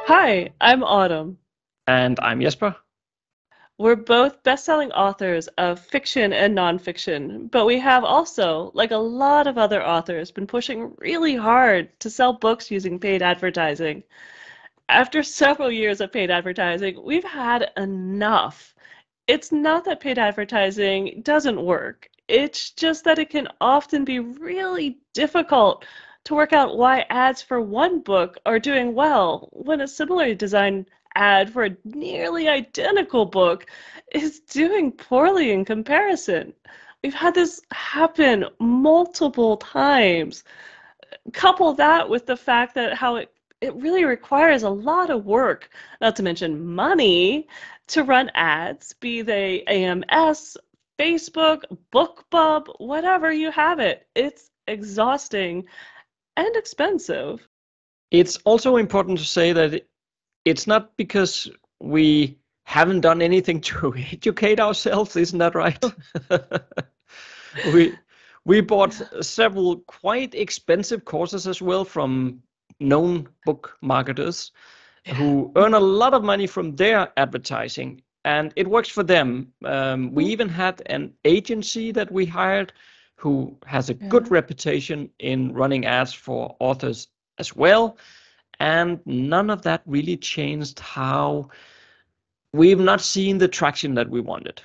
Hi, I'm Autumn. And I'm Jesper. We're both best-selling authors of fiction and nonfiction, but we have also, like a lot of other authors, been pushing really hard to sell books using paid advertising. After several years of paid advertising, we've had enough. It's not that paid advertising doesn't work. It's just that it can often be really difficult to work out why ads for one book are doing well when a similarly designed ad for a nearly identical book is doing poorly in comparison. We've had this happen multiple times. Couple that with the fact that how it really requires a lot of work, not to mention money, to run ads, be they AMS, Facebook, BookBub, whatever you have it. It's exhausting and expensive. It's also important to say that it's not because we haven't done anything to educate ourselves, isn't that right? we we bought several quite expensive courses as well from known book marketers who earn a lot of money from their advertising, and it works for them. We even had an agency that we hired who has a good reputation in running ads for authors as well. And none of that really changed how we've not seen the traction that we wanted.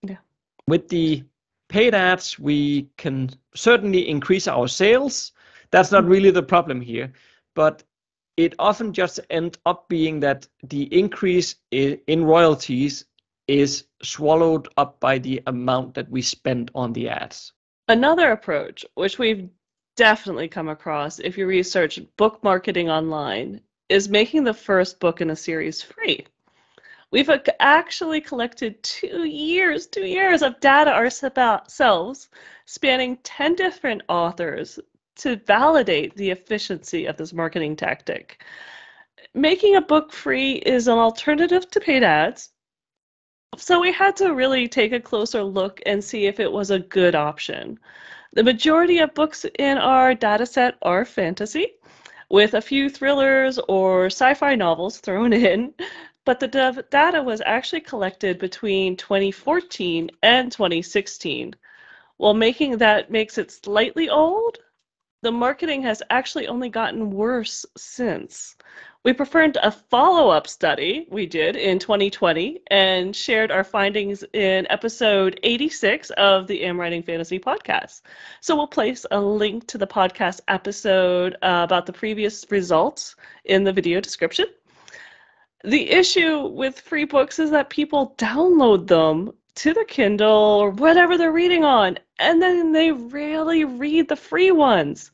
Yeah. With the paid ads, we can certainly increase our sales. That's not really the problem here, but it often just ends up being that the increase in royalties is swallowed up by the amount that we spend on the ads. Another approach, which we've definitely come across if you research book marketing online, is making the first book in a series free. We've actually collected 2 years of data ourselves, spanning 10 different authors to validate the efficiency of this marketing tactic. Making a book free is an alternative to paid ads, so we had to really take a closer look and see if it was a good option. The majority of books in our dataset are fantasy, with a few thrillers or sci-fi novels thrown in, but the data was actually collected between 2014 and 2016. While making that makes it slightly old, the marketing has actually only gotten worse since. We performed a follow-up study we did in 2020 and shared our findings in episode 86 of the Am Writing Fantasy podcast. So we'll place a link to the podcast episode about the previous results in the video description. The issue with free books is that people download them to their Kindle or whatever they're reading on, and then they rarely read the free ones.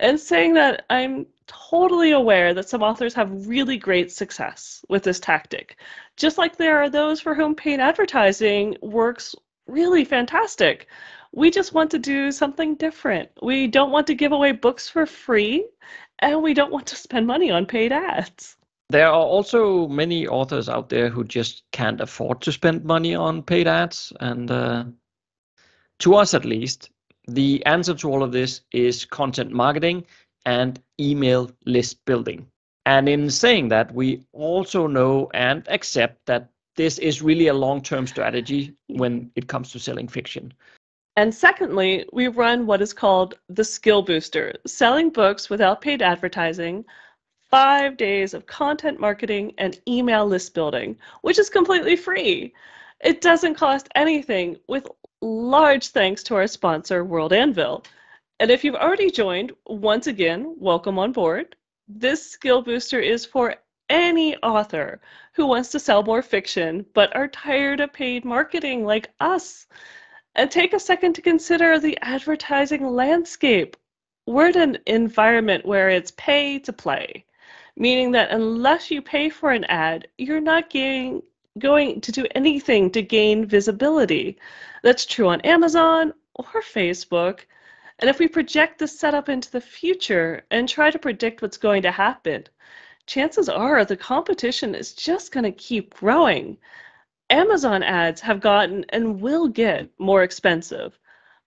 And saying that, I'm totally aware that some authors have really great success with this tactic, just like there are those for whom paid advertising works really fantastic. We just want to do something different. We don't want to give away books for free, and we don't want to spend money on paid ads. There are also many authors out there who just can't afford to spend money on paid ads. And to us, at least, the answer to all of this is content marketing and email list building. And in saying that, we also know and accept that this is really a long-term strategy when it comes to selling fiction. And secondly, we run what is called the Skill Booster, selling books without paid advertising, 5 days of content marketing and email list building, which is completely free. It doesn't cost anything, with large thanks to our sponsor, World Anvil. And if you've already joined, once again, welcome on board. This skill booster is for any author who wants to sell more fiction but are tired of paid marketing like us. And take a second to consider the advertising landscape. We're in an environment where it's pay to play, meaning that unless you pay for an ad, you're not going to do anything to gain visibility. That's true on Amazon or Facebook. And if we project this setup into the future and try to predict what's going to happen, chances are the competition is just going to keep growing. Amazon ads have gotten and will get more expensive.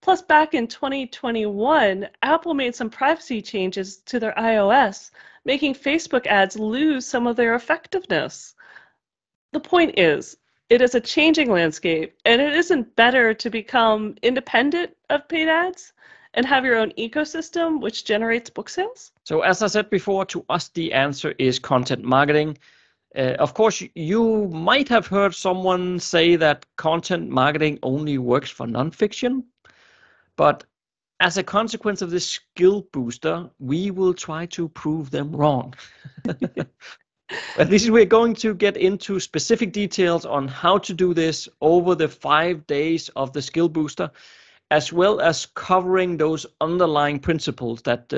Plus, back in 2021, Apple made some privacy changes to their iOS making Facebook ads lose some of their effectiveness. The point is, it is a changing landscape, and it isn't better to become independent of paid ads and have your own ecosystem which generates book sales? So as I said before, to us the answer is content marketing. Of course, you might have heard someone say that content marketing only works for nonfiction, but as a consequence of this skill booster, we will try to prove them wrong. At least we're going to get into specific details on how to do this over the 5 days of the skill booster, as well as covering those underlying principles that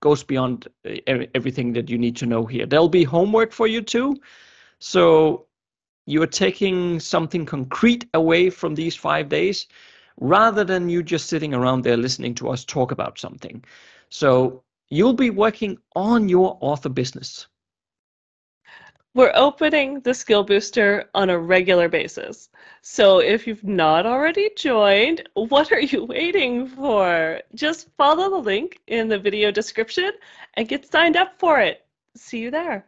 goes beyond everything that you need to know here. There'll be homework for you too. So you're taking something concrete away from these 5 days rather than you just sitting around there listening to us talk about something. So you'll be working on your author business. We're opening the Skill Booster on a regular basis. So if you've not already joined, what are you waiting for? Just follow the link in the video description and get signed up for it. See you there.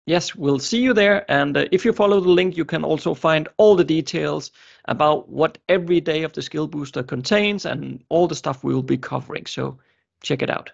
Yes, we'll see you there. And if you follow the link, you can also find all the details about what every day of the Skill Booster contains and all the stuff we will be covering. So check it out.